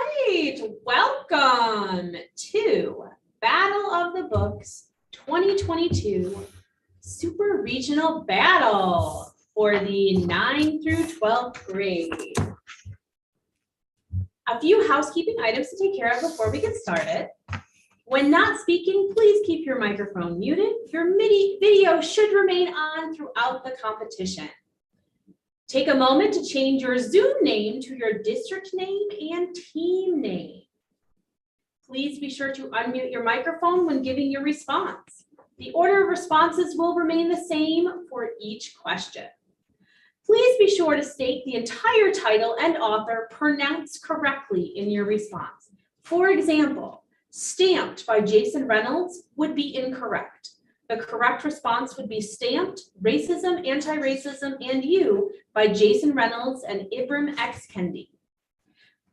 right, welcome to Battle of the Books 2022 Super Regional Battle for the 9th through 12th grade. A few housekeeping items to take care of before we get started. When not speaking, please keep your microphone muted. Your video should remain on throughout the competition. Take a moment to change your Zoom name to your district name and team name. Please be sure to unmute your microphone when giving your response. The order of responses will remain the same for each question. Please be sure to state the entire title and author pronounced correctly in your response. For example, stamped by Jason Reynolds would be incorrect. The correct response would be stamped, racism, anti-racism, and you by Jason Reynolds and Ibram X. Kendi.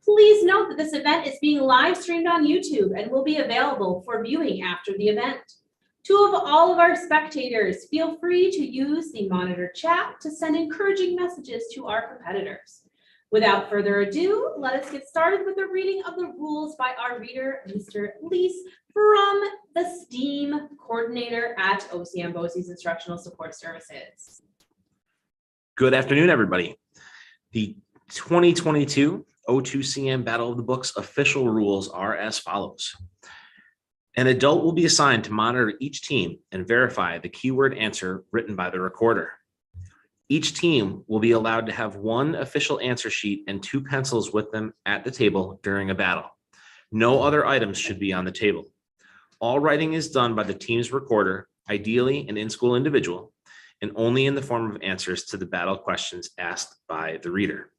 Please note that this event is being live streamed on YouTube and will be available for viewing after the event. To all of our spectators, feel free to use the monitor chat to send encouraging messages to our competitors. Without further ado, let us get started with the reading of the rules by our reader, Mr. Leese, from the STEAM coordinator at OCM BOCES Instructional Support Services. Good afternoon, everybody. The 2022 O2CM Battle of the Books official rules are as follows. An adult will be assigned to monitor each team and verify the keyword answer written by the recorder. Each team will be allowed to have one official answer sheet and 2 pencils with them at the table during a battle. No other items should be on the table. All writing is done by the team's recorder, ideally an in-school individual, and only in the form of answers to the battle questions asked by the reader.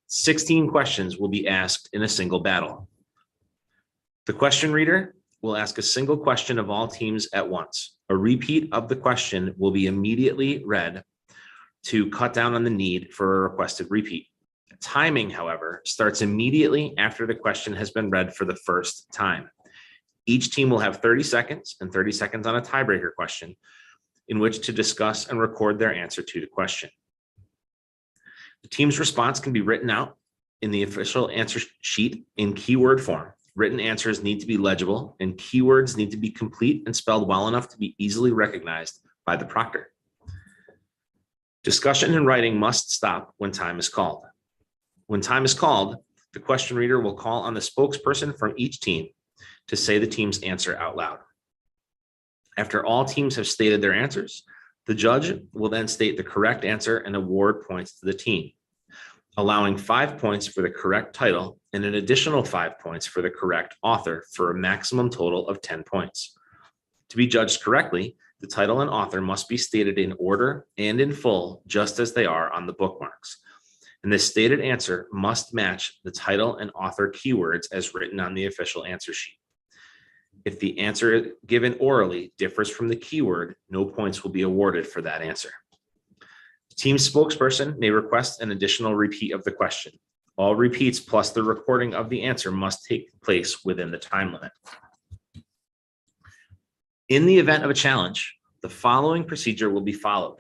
16 questions will be asked in a single battle. The question reader will ask a single question of all teams at once. A repeat of the question will be immediately read to cut down on the need for a requested repeat. Timing, however, starts immediately after the question has been read for the first time. Each team will have 30 seconds and 30 seconds on a tiebreaker question in which to discuss and record their answer to the question. The team's response can be written out in the official answer sheet in keyword form. Written answers need to be legible and keywords need to be complete and spelled well enough to be easily recognized by the proctor. Discussion and writing must stop when time is called. When time is called, the question reader will call on the spokesperson from each team to say the team's answer out loud. After all teams have stated their answers, the judge will then state the correct answer and award points to the team, allowing 5 points for the correct title and an additional 5 points for the correct author for a maximum total of 10 points. To be judged correctly, the title and author must be stated in order and in full, just as they are on the bookmarks. And the stated answer must match the title and author keywords as written on the official answer sheet. If the answer given orally differs from the keyword, no points will be awarded for that answer. The team spokesperson may request an additional repeat of the question. All repeats plus the recording of the answer must take place within the time limit. In the event of a challenge, the following procedure will be followed.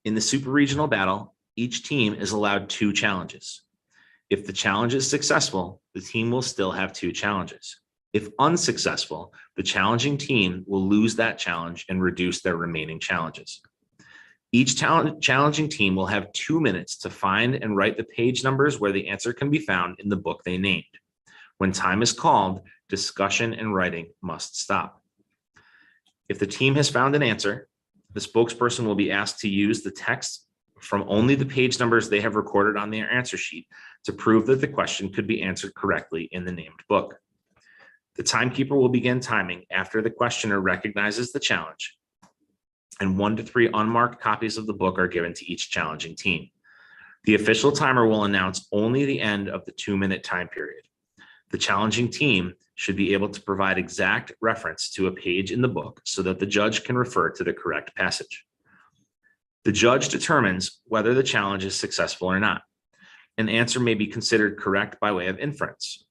In the super regional battle, each team is allowed 2 challenges. If the challenge is successful, the team will still have 2 challenges. If unsuccessful, the challenging team will lose that challenge and reduce their remaining challenges. Each challenging team will have 2 minutes to find and write the page numbers where the answer can be found in the book they named. When time is called, discussion and writing must stop. If the team has found an answer, the spokesperson will be asked to use the text from only the page numbers they have recorded on their answer sheet to prove that the question could be answered correctly in the named book. The timekeeper will begin timing after the questioner recognizes the challenge, and 1 to 3 unmarked copies of the book are given to each challenging team. The official timer will announce only the end of the 2-minute time period. The challenging team should be able to provide exact reference to a page in the book so that the judge can refer to the correct passage. The judge determines whether the challenge is successful or not. An answer may be considered correct by way of inference.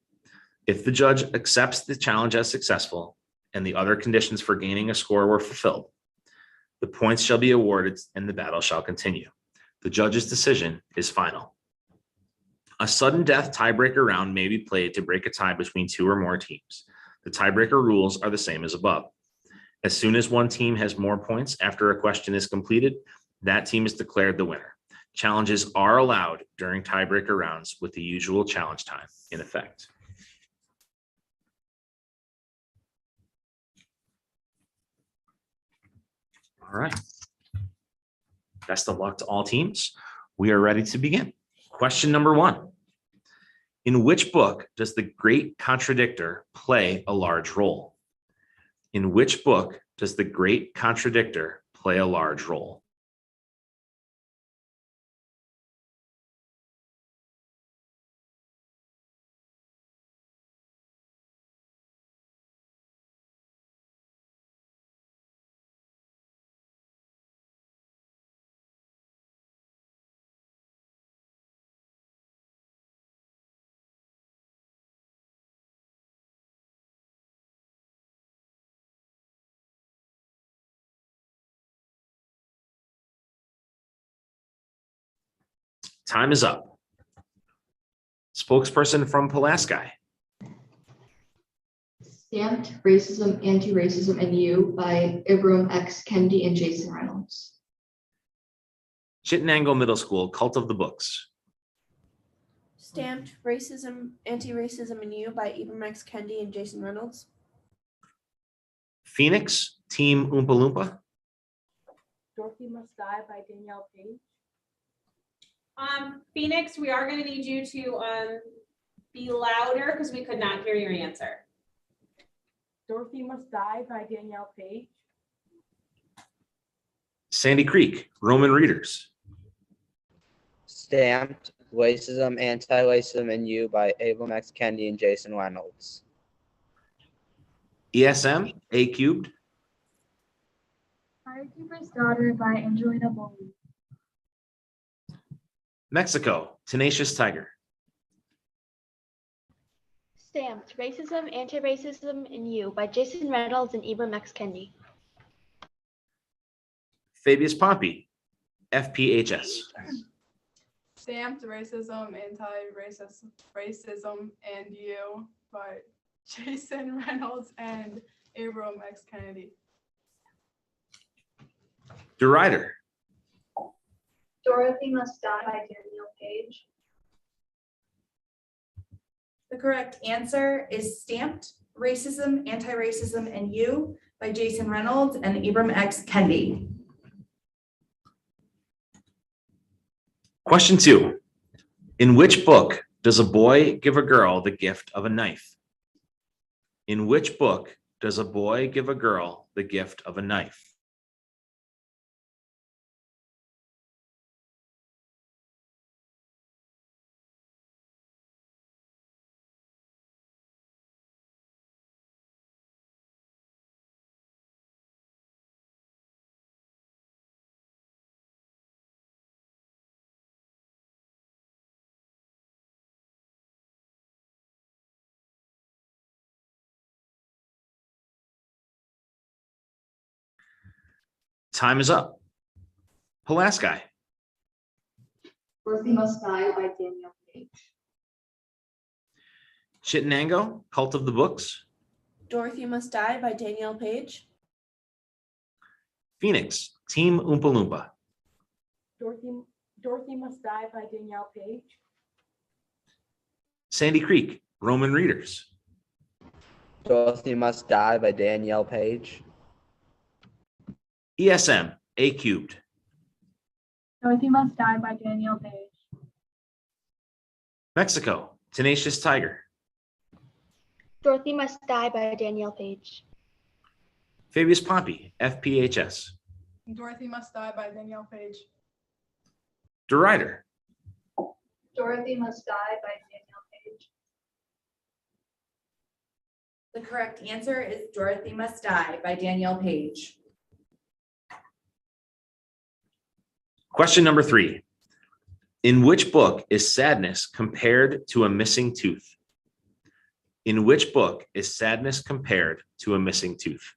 If the judge accepts the challenge as successful and the other conditions for gaining a score were fulfilled, the points shall be awarded and the battle shall continue. The judge's decision is final. A sudden death tiebreaker round may be played to break a tie between two or more teams. The tiebreaker rules are the same as above. As soon as one team has more points after a question is completed, that team is declared the winner. Challenges are allowed during tiebreaker rounds with the usual challenge time in effect. All right. Best of luck to all teams. We are ready to begin. Question number 1. In which book does the great contradictor play a large role? In which book does the great contradictor play a large role? Time is up. Spokesperson from Pulaski. Stamped Racism, Anti-Racism, and You by Ibram X. Kendi and Jason Reynolds. Chittenango Middle School, Cult of the Books. Stamped Racism, Anti-Racism, and You by Ibram X. Kendi and Jason Reynolds. Phoenix, Team Oompa Loompa. Dorothy Must Die by Danielle Page. Phoenix, we are going to need you to be louder because we could not hear your answer. Dorothy Must Die by Danielle Page. Sandy Creek, Roman Readers. Stamped Racism, Anti-Racism, and You by Abram X. Kendi and Jason Reynolds. ESM, A Cubed. Firekeeper's Daughter by Angelina Bowley. Mexico, Tenacious Tiger. Stamped Racism, Anti-Racism, and You by Jason Reynolds and Ibram X. Kendi. Fabius Pompey, FPHS. Stamped Racism, Anti-Racism, and You by Jason Reynolds and Abram X. Kennedy. DeRider. Dorothy Must Die by Danielle Page. The correct answer is Stamped Racism, Anti-Racism, and You by Jason Reynolds and Ibram X. Kendi. Question 2. In which book does a boy give a girl the gift of a knife? In which book does a boy give a girl the gift of a knife? Time is up. Pulaski. Dorothy Must Die by Danielle Page. Chittenango, Cult of the Books. Dorothy Must Die by Danielle Page. Phoenix, Team Oompa Loompa. Dorothy Must Die by Danielle Page. Sandy Creek, Roman Readers. Dorothy Must Die by Danielle Page. ESM, A Cubed. Dorothy Must Die by Danielle Page. Mexico, Tenacious Tiger. Dorothy Must Die by Danielle Page. Fabius Pompey, FPHS. Dorothy Must Die by Danielle Page. DeRider. Dorothy Must Die by Danielle Page. The correct answer is Dorothy Must Die by Danielle Page. Question number 3. In which book is sadness compared to a missing tooth? In which book is sadness compared to a missing tooth?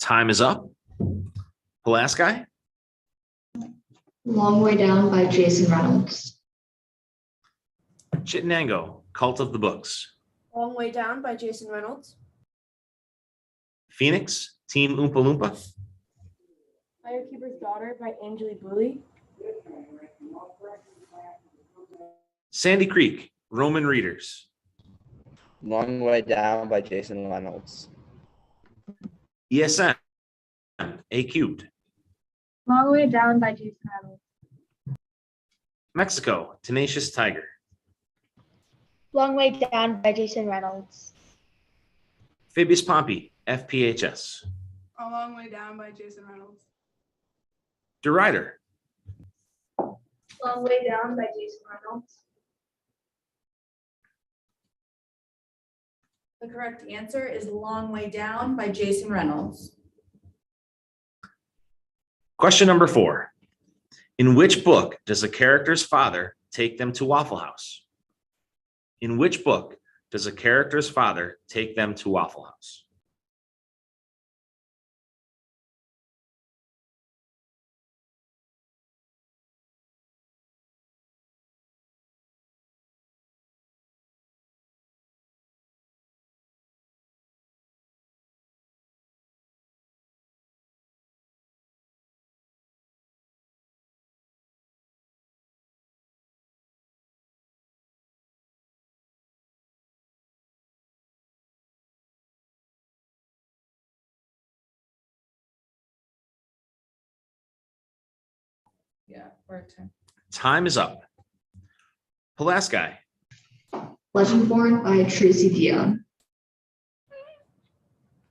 Time is up. Pulaski, Long Way Down by Jason Reynolds. Chittenango, Cult of the Books. Long Way Down by Jason Reynolds. Phoenix, Team Oompa Loompa. Firekeeper's Daughter by Angeli Booley. Sandy Creek, Roman Readers. Long Way Down by Jason Reynolds. ESM, A Cubed. Long Way Down by Jason Reynolds. Mexico, Tenacious Tiger. Long Way Down by Jason Reynolds. Fabius Pompey, FPHS. A Long Way Down by Jason Reynolds. DeRider, Long Way Down by Jason Reynolds. The correct answer is Long Way Down by Jason Reynolds. Question number 4. In which book does a character's father take them to Waffle House? In which book does a character's father take them to Waffle House? Yeah, or time. Time is up. Pulaski, Legendborn by Tracy Dion.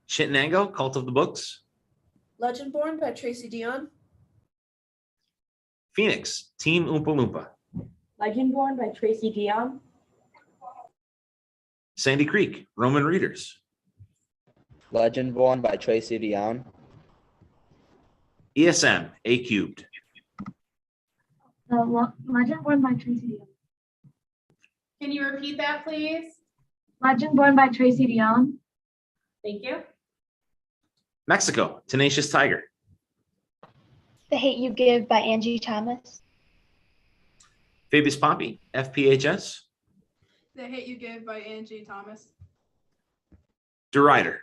Chittenango, Cult of the Books. Legendborn by Tracy Dion. Phoenix, Team Oompa Loompa. Legendborn by Tracy Dion. Sandy Creek, Roman Readers. Legendborn by Tracy Dion. ESM, A Cubed. Legendborn by Tracy Dion. Can you repeat that, please? Legendborn by Tracy Dion. Thank you. Mexico, Tenacious Tiger. The Hate You Give by Angie Thomas. Fabius Pompey, FPHS. The Hate You Give by Angie Thomas. DeRider,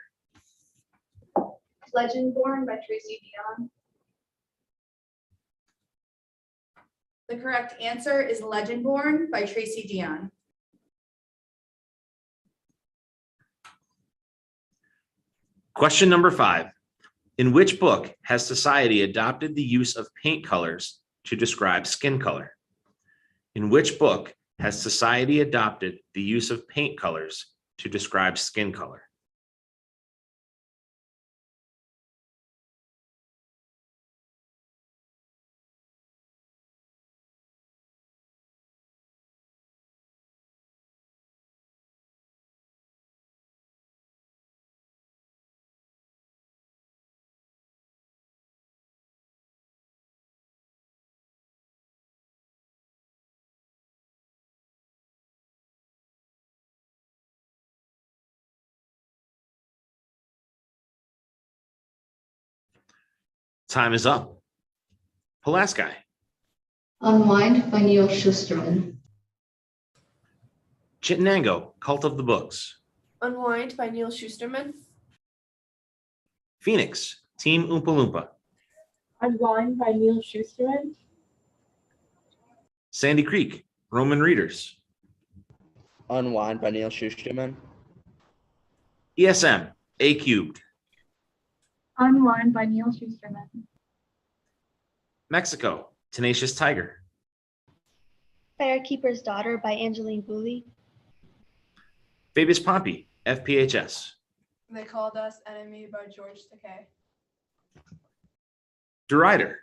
Legendborn by Tracy Dion. The correct answer is Legendborn by Tracy Dion. Question number 5. In which book has society adopted the use of paint colors to describe skin color? In which book has society adopted the use of paint colors to describe skin color? Time is up. Pulaski, Unwind by Neil Shusterman. Chittenango, Cult of the Books. Unwind by Neil Shusterman. Phoenix, Team Oompa Loompa. Unwind by Neil Shusterman. Sandy Creek, Roman Readers. Unwind by Neil Shusterman. ESM, A Cubed. Unwind by Neil Shusterman. Mexico, Tenacious Tiger. Firekeeper's Daughter by Angeline Booley. Fabius Pompey, FPHS. They Called Us Enemy by George Takei. DeRider,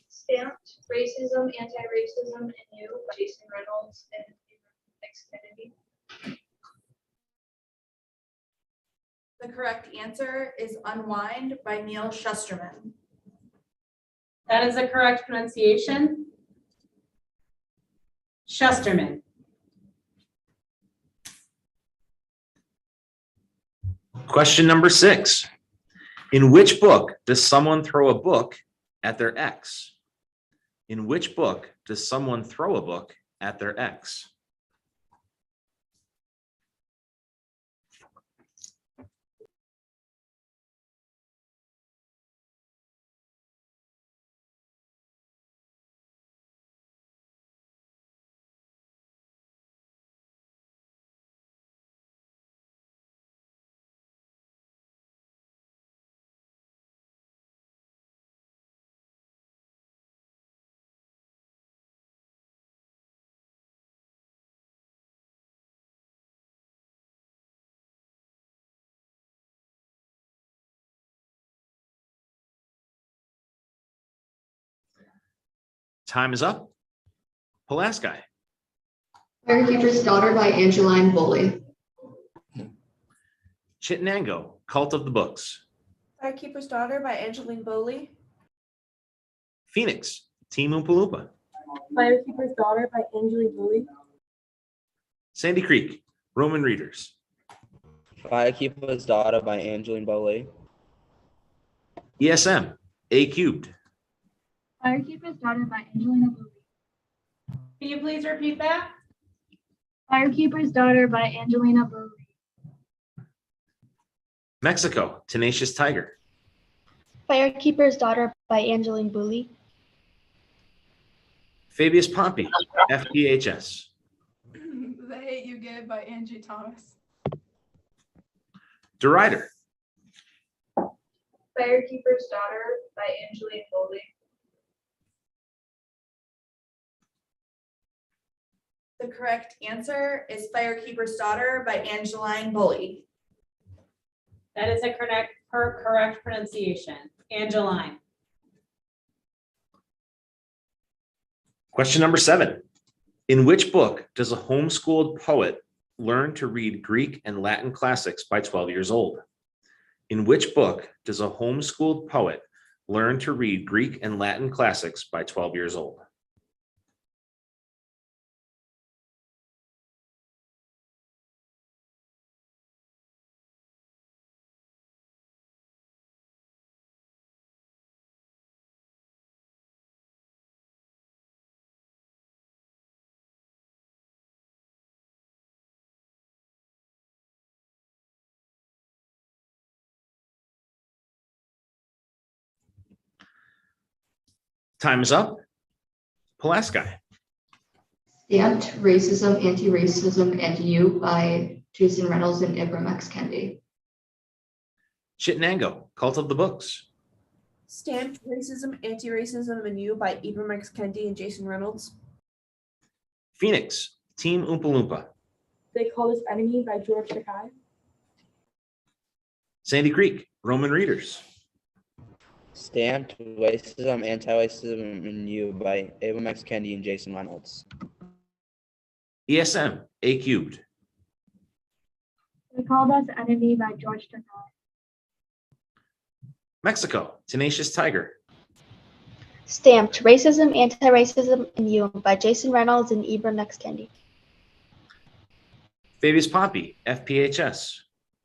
Stamped, Racism, Anti-Racism, and You by Jason Reynolds and X Kennedy. The correct answer is Unwind by Neil Shusterman. That is the correct pronunciation. Shusterman. Question number 6. In which book does someone throw a book at their ex? In which book does someone throw a book at their ex? Time is up. Pulaski. Firekeeper's Daughter by Angeline Boley. Chittenango, Cult of the Books. Firekeeper's Daughter by Angeline Boley. Phoenix, Team Oompa Loompa. Firekeeper's Daughter by Angeline Bowie. Sandy Creek, Roman Readers. Firekeeper's Daughter by Angeline Boley. ESM, A Cubed. Firekeeper's Daughter by Angelina Bowie. Can you please repeat that? Firekeeper's Daughter by Angelina Bowie. Mexico, Tenacious Tiger. Firekeeper's Daughter by Angeline Booley. Fabius Pompey, FPHS. The Hate You Give by Angie Thomas. Derider. Firekeeper's Daughter by Angeline Bowie. The correct answer is Firekeeper's Daughter by Angeline Boley. That is a correct pronunciation. Angeline. Question number 7. In which book does a homeschooled poet learn to read Greek and Latin classics by 12 years old? In which book does a homeschooled poet learn to read Greek and Latin classics by 12 years old? Time is up. Pulaski. Stamped Racism, Anti-Racism, and You by Jason Reynolds and Ibram X. Kendi. Chittenango, Cult of the Books. Stamped Racism, Anti-Racism, and You by Ibram X. Kendi and Jason Reynolds. Phoenix, Team Oompa Loompa. They Call Us Enemy by George Takei. Sandy Creek, Roman Readers. Stamped Racism, Anti-Racism, and You by Abram X. Kendi and Jason Reynolds. ESM, A Cubed. They Called Us Enemy by George Takei. Mexico, Tenacious Tiger. Stamped Racism, Anti-Racism, and You by Jason Reynolds and Ibram X. Kendi. Fabius Pompey, FPHS.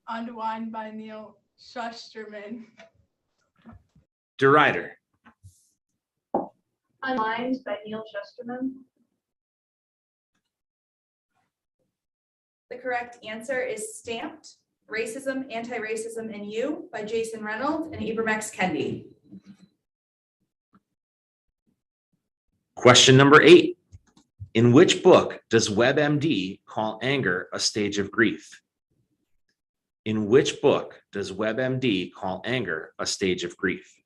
Unwind by Neil Shusterman. Derider. Unwind by Neil Shusterman. The correct answer is Stamped Racism, Anti-Racism, and You by Jason Reynolds and Ibram X. Kendi. Question number 8. In which book does WebMD call anger a stage of grief? In which book does WebMD call anger a stage of grief?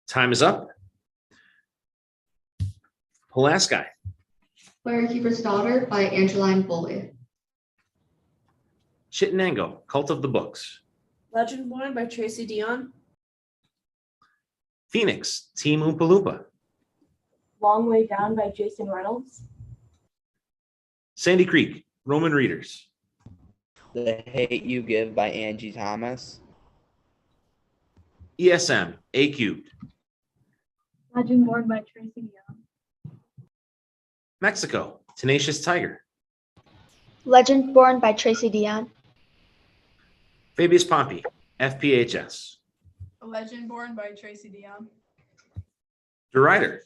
Time is up. Pulaski. Firekeeper's Daughter by Angeline Boley. Chittenango, Cult of the Books. Legend Born by Tracy Dion. Phoenix, Team Oompa Loompa. Long Way Down by Jason Reynolds. Sandy Creek, Roman Readers. The Hate You Give by Angie Thomas. ESM, A Cubed. Legendborn by Tracy Young. Mexico, Tenacious Tiger. Legendborn by Tracy Dion. Fabius Pompey, FPHS. A Legend Born by Tracy Dion. Derider,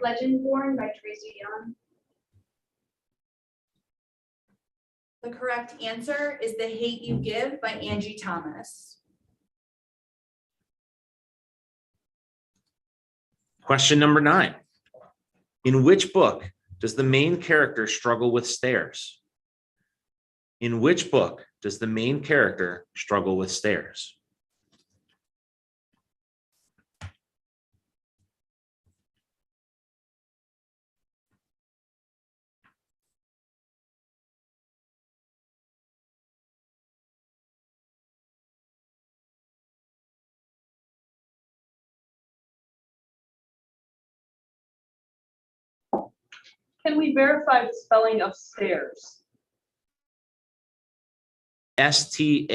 Legendborn by Tracy Young. The correct answer is The Hate You Give by Angie Thomas. question number 9. In which book does the main character struggle with stairs? In which book does the main character struggle with stairs? Can we verify the spelling of stairs? Stairs. Stairs.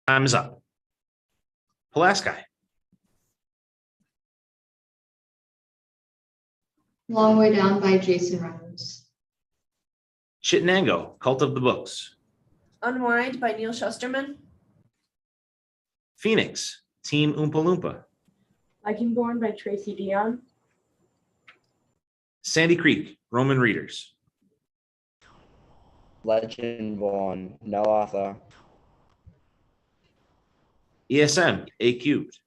Time is up. Pulaski, Long Way Down by Jason Reynolds. Chittenango, Cult of the Books. Unwind by Neil Shusterman. Phoenix, Team Oompa Loompa. Legendborn by Tracy Dion. Sandy Creek, Roman Readers. Legendborn, no author. ESM, A Cubed.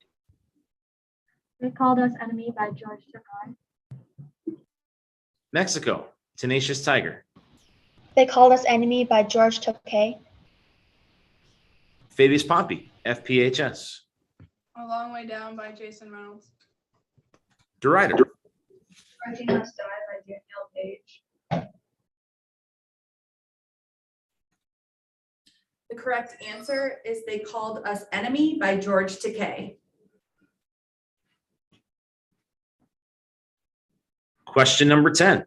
They Called Us Enemy by George Takei. Mexico, Tenacious Tiger. They Called Us Enemy by George Takei. Fabius Pompey, FPHS. A Long Way Down by Jason Reynolds. Derider, Writing Must Die by Danielle Page. The correct answer is They Called Us Enemy by George Takei. question number 10.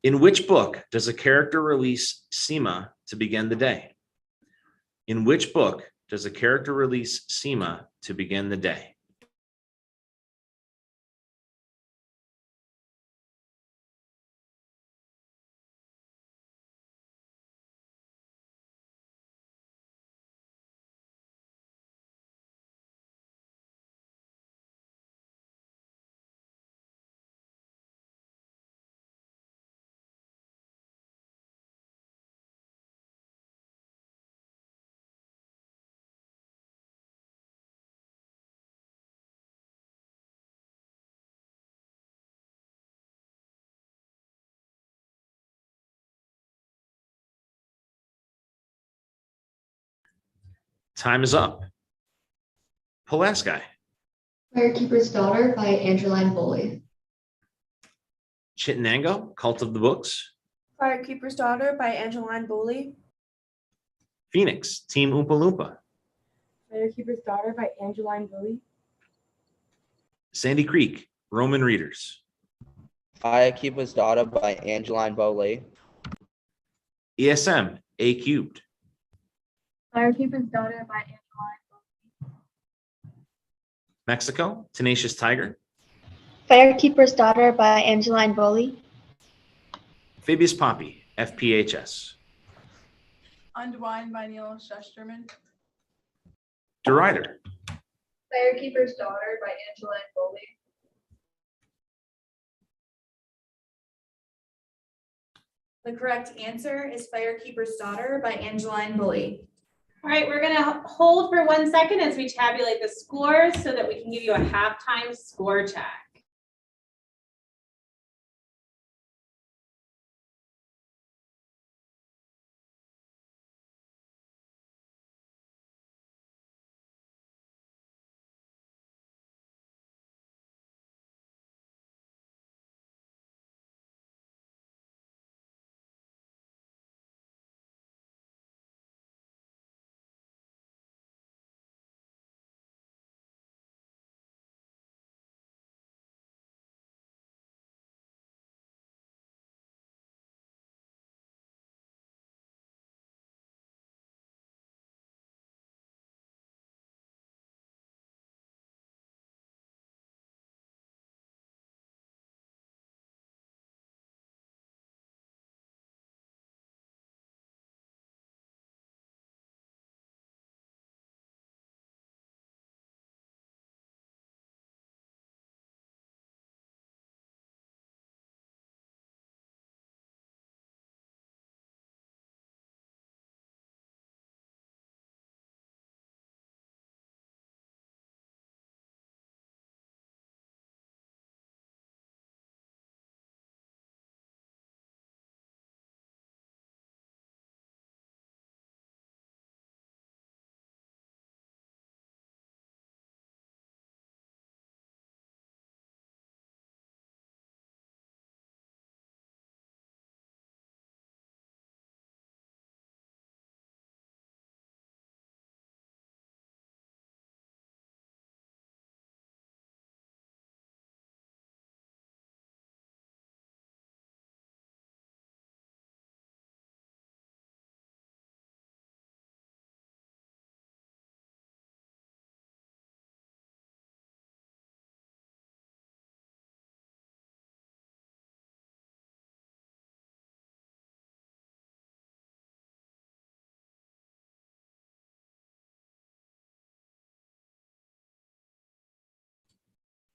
In which book does a character release SEMA to begin the day? In which book does a character release SEMA to begin the day? Time is up. Pulaski, Firekeeper's Daughter by Angeline Boley. Chittenango, Cult of the Books. Firekeeper's Daughter by Angeline Boley. Phoenix, Team Oompa Loompa. Firekeeper's Daughter by Angeline Boley. Sandy Creek, Roman Readers. Firekeeper's Daughter by Angeline Boley. ESM, A Cubed. Firekeeper's Daughter by Angeline. Mexico, Tenacious Tiger. Firekeeper's Daughter by Angeline Boley. Fabius Pompey, FPHS. Unwind by Neil Shusterman. Derider, Firekeeper's Daughter by Angeline Boley. The correct answer is Firekeeper's Daughter by Angeline Boley. All right, we're gonna hold for 1 second as we tabulate the scores so that we can give you a halftime score check.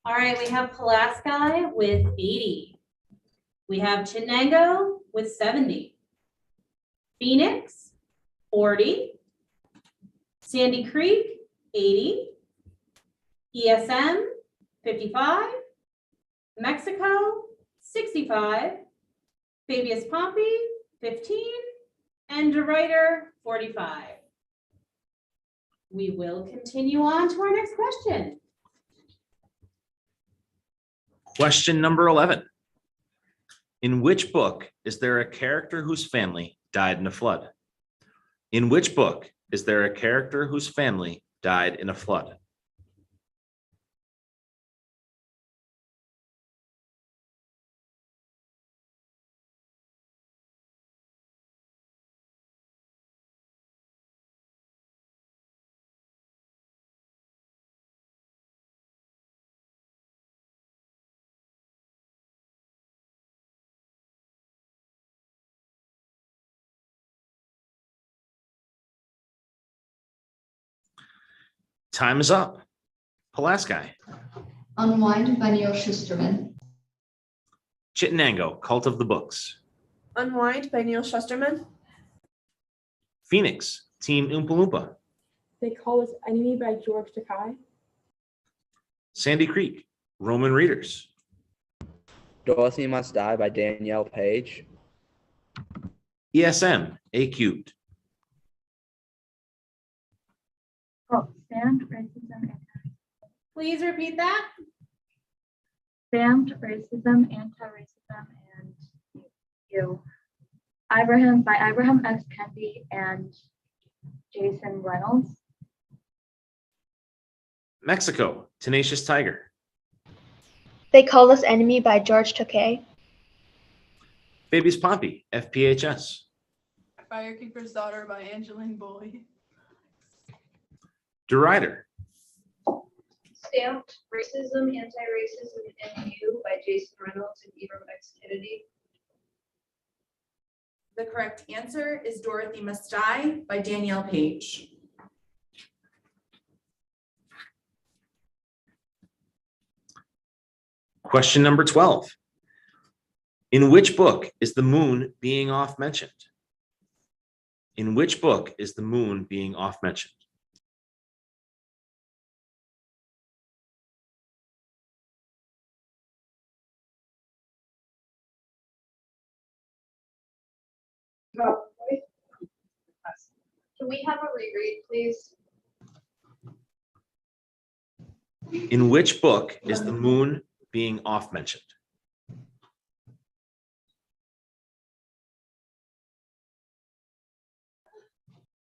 All right, we have Pulaski with 80. We have Chenango with 70. Phoenix, 40. Sandy Creek, 80. ESM, 55. Mexico, 65. Fabius Pompey, 15. And DeRuyter, 45. We will continue on to our next question. Question number 11. In which book is there a character whose family died in a flood? In which book is there a character whose family died in a flood? Time is up. Pulaski, Unwind by Neil Shusterman. Chittenango, Cult of the Books. Unwind by Neil Shusterman. Phoenix, Team Oompa Loompa. They Call Us Enemy by George Takei. Sandy Creek, Roman Readers. Dorothy Must Die by Danielle Page. ESM, A Cubed. Oh, stamped racism, Please repeat that. stamped racism, anti-racism, and you. Abraham X. Kendi and Jason Reynolds. Mexico, Tenacious Tiger. They Call Us Enemy by George Takei. Fabius Pompey, FPHS. Firekeeper's Daughter by Angeline Bowie. DeRuyter. Stamped Racism, Anti-Racism, and You by Jason Reynolds and Ibram X. Kennedy. The correct answer is Dorothy Must Die by Danielle Page. Question number 12. In which book is the moon being oft mentioned? In which book is the moon being oft mentioned? Can we have a reread, please? In which book is the moon being oft mentioned?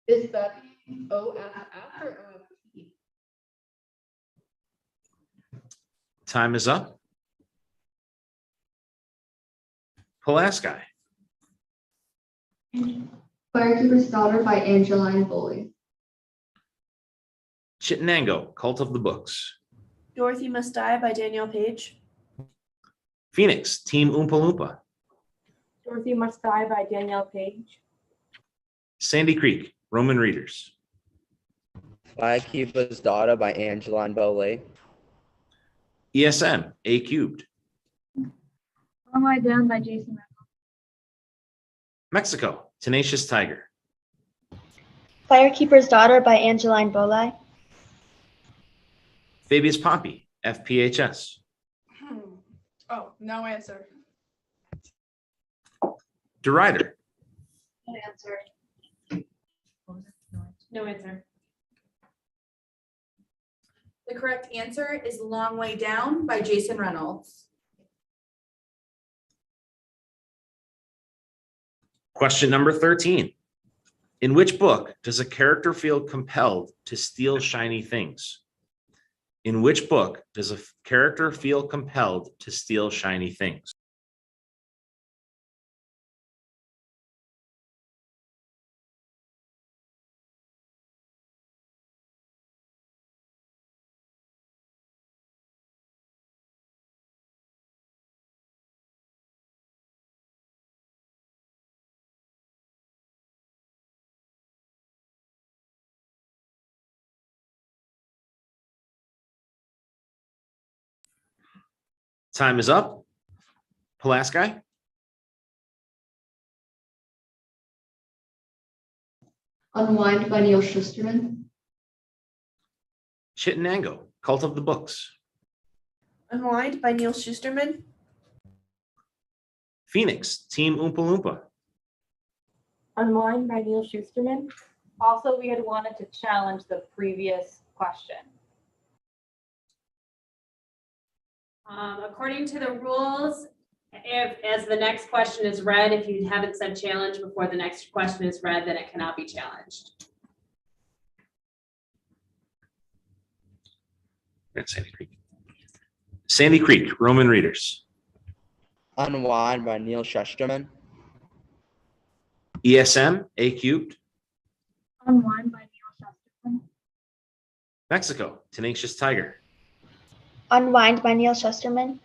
Is that OFF or OFP? Time is up. Pulaski, Firekeeper's Daughter by Angeline Boley. Chittenango, Cult of the Books. Dorothy Must Die by Danielle Page. Phoenix, Team Oompa Loompa. Dorothy Must Die by Danielle Page. Sandy Creek, Roman Readers. Firekeeper's Daughter by Angeline Bolle. ESM, A Cubed. Long Way Down by Jason Reynolds. Mexico, Tenacious Tiger. Firekeeper's Daughter by Angeline Bolle. Fabius Pompey, FPHS. Oh, no answer. DeRuyter. No answer. No answer. The correct answer is Long Way Down by Jason Reynolds. Question number 13. In which book does a character feel compelled to steal shiny things? In which book does a character feel compelled to steal shiny things? Time is up. Pulaski, Unwind by Neil Shusterman. Chittenango, Cult of the Books. Unwind by Neil Schusterman. Phoenix, Team Oompa Loompa. Unwind by Neil Schusterman. Also, we had wanted to challenge the previous question. According to the rules, if, as the next question is read, if you haven't said challenge before the next question is read, then it cannot be challenged. That's Sandy Creek. Sandy Creek, Roman readers. Unwind by Neil Shusterman. ESM, A cubed. Unwind by Neil Shusterman. Mexico, Tenacious Tiger. Unwind by Neil Shusterman.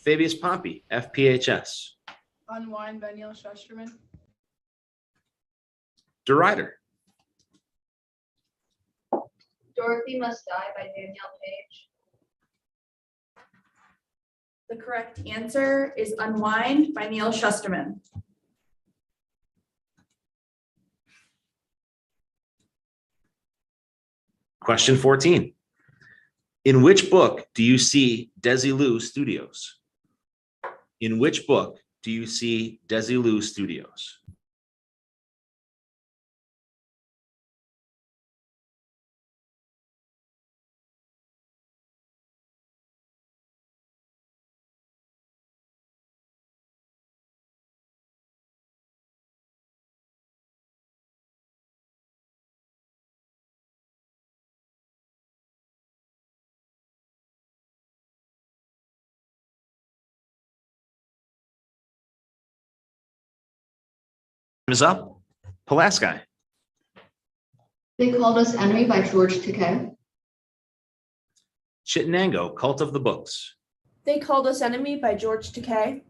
Fabius Pompey, FPHS. Unwind by Neil Shusterman. Derider. Dorothy Must Die by Danielle Page. The correct answer is Unwind by Neil Shusterman. Question 14. In which book do you see Desilu Studios? In which book do you see Desilu Studios? Time is up. Pulaski. They Called Us Enemy by George Takei. Chittenango, Cult of the Books. They Called Us Enemy by George Takei.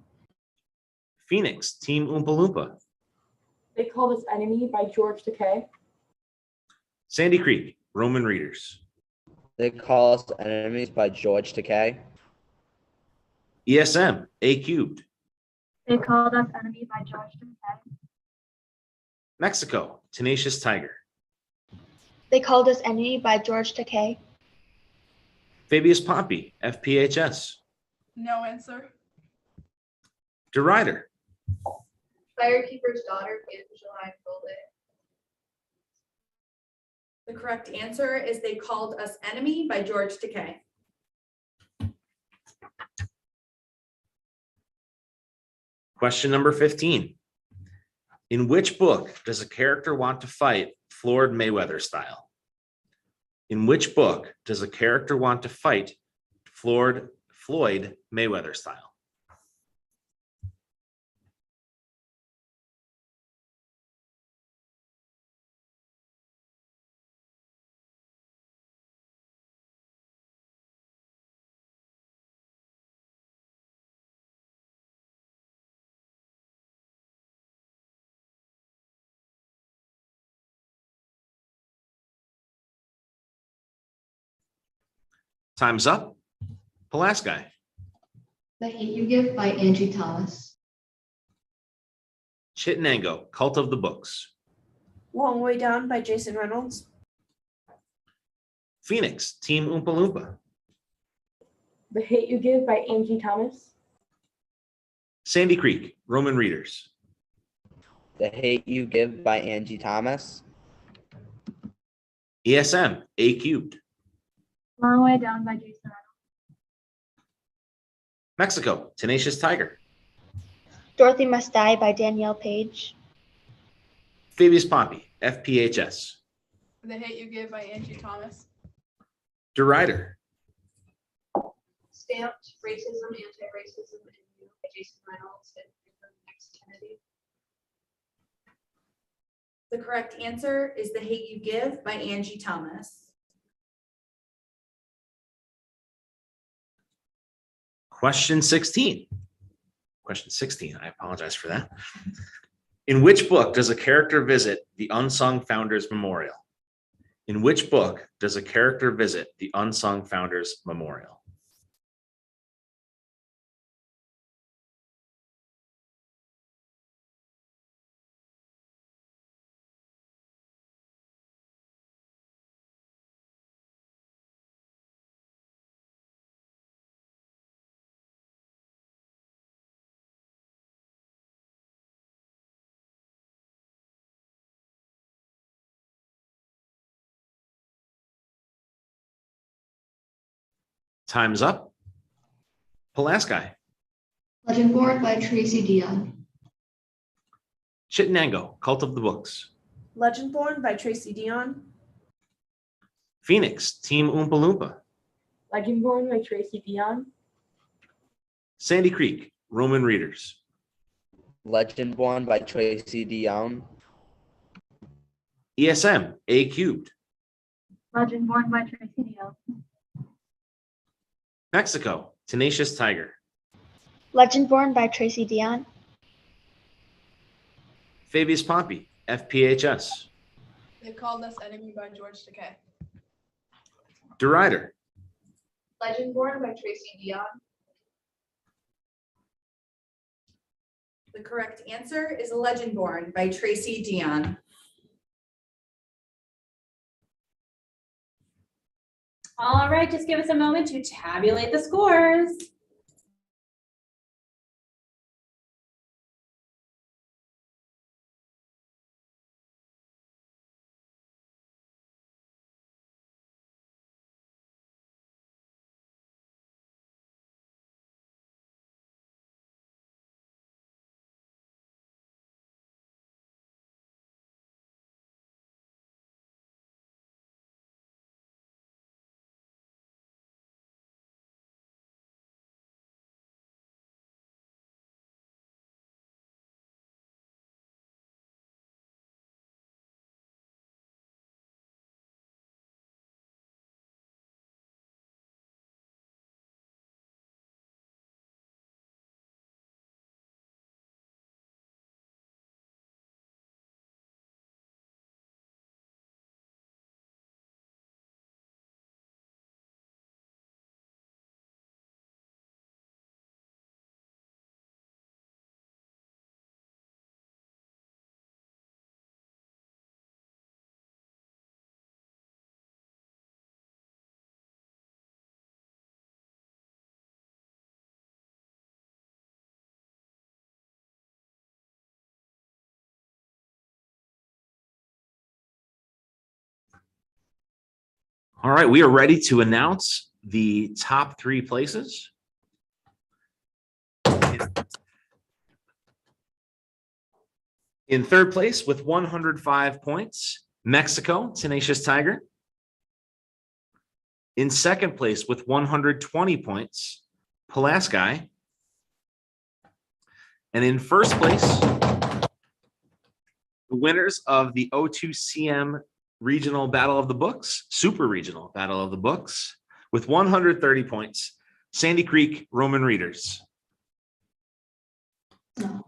Phoenix, Team Oompa Loompa. They Called Us Enemy by George Takei. Sandy Creek, Roman readers. They Call Us Enemies by George Takei. ESM, A cubed. They Called Us Enemy by George Takei. Mexico, Tenacious Tiger. They Called Us Enemy by George Takei. Fabius Pompey, FPHS. No answer. Derider. Firekeeper's Daughter by July Golden. The correct answer is They Called Us Enemy by George Takei. Question number 15. In which book does a character want to fight Floyd Mayweather style? In which book does a character want to fight Floyd Mayweather style? Time's up. Pulaski. The Hate You Give by Angie Thomas. Chittenango, Cult of the Books. Long Way Down by Jason Reynolds. Phoenix, Team Oompa Loompa. The Hate You Give by Angie Thomas. Sandy Creek, Roman readers. The Hate You Give by Angie Thomas. ESM, A cubed. Long Way Down by Jason Reynolds. Mexico, Tenacious Tiger. Dorothy Must Die by Danielle Page. Fabius Pompey, FPHS. The Hate You Give by Angie Thomas. Derider. Stamped, Racism, Anti-Racism, and You by Jason Reynolds and X Kennedy. The correct answer is The Hate You Give by Angie Thomas. Question 16. Question 16, I apologize for that. In which book does a character visit the Unsung Founders Memorial? In which book does a character visit the Unsung Founders Memorial? Time's up. Pulaski, Legendborn by Tracy Dion. Chittenango, Cult of the Books. Legendborn by Tracy Dion. Phoenix, Team Oompa Loompa. Legendborn by Tracy Dion. Sandy Creek, Roman Readers. Legendborn by Tracy Dion. ESM, A Cubed. Legendborn by Tracy Dion. Mexico, Tenacious Tiger. Legendborn by Tracy Dion. Fabius Pompey, FPHS. They Called Us Enemy by George Takei. Derider, Legendborn by Tracy Dion. The correct answer is Legendborn by Tracy Dion. All right, just give us a moment to tabulate the scores. All right, we are ready to announce the top three places. In third place with 105 points, Mexico, Tenacious Tiger. In second place with 120 points, Pulaski. And in first place, the winners of the O2CM Regional Battle of the Books, Super Regional Battle of the Books, with 130 points, Sandy Creek Roman Readers. No.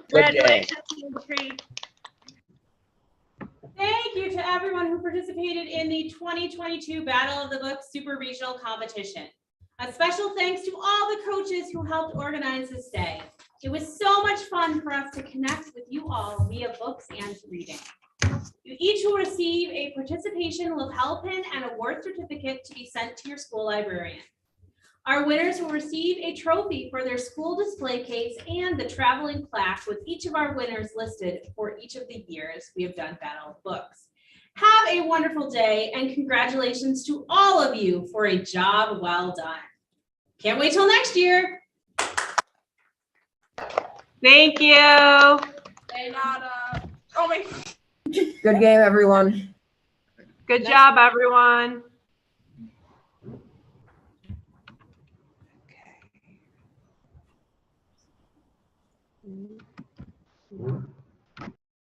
Congratulations, Thank you to everyone who participated in the 2022 Battle of the Books Super Regional Competition. A special thanks to all the coaches who helped organize this day. It was so much fun for us to connect with you all via books and reading. You each will receive a participation lapel pin and award certificate to be sent to your school librarian. Our winners will receive a trophy for their school display case and the traveling plaque with each of our winners listed for each of the years we have done Battle of Books. Have a wonderful day and congratulations to all of you for a job well done. Can't wait till next year. Thank you. Hey, Nada. Oh my. Good game, everyone. Good job, everyone. Okay.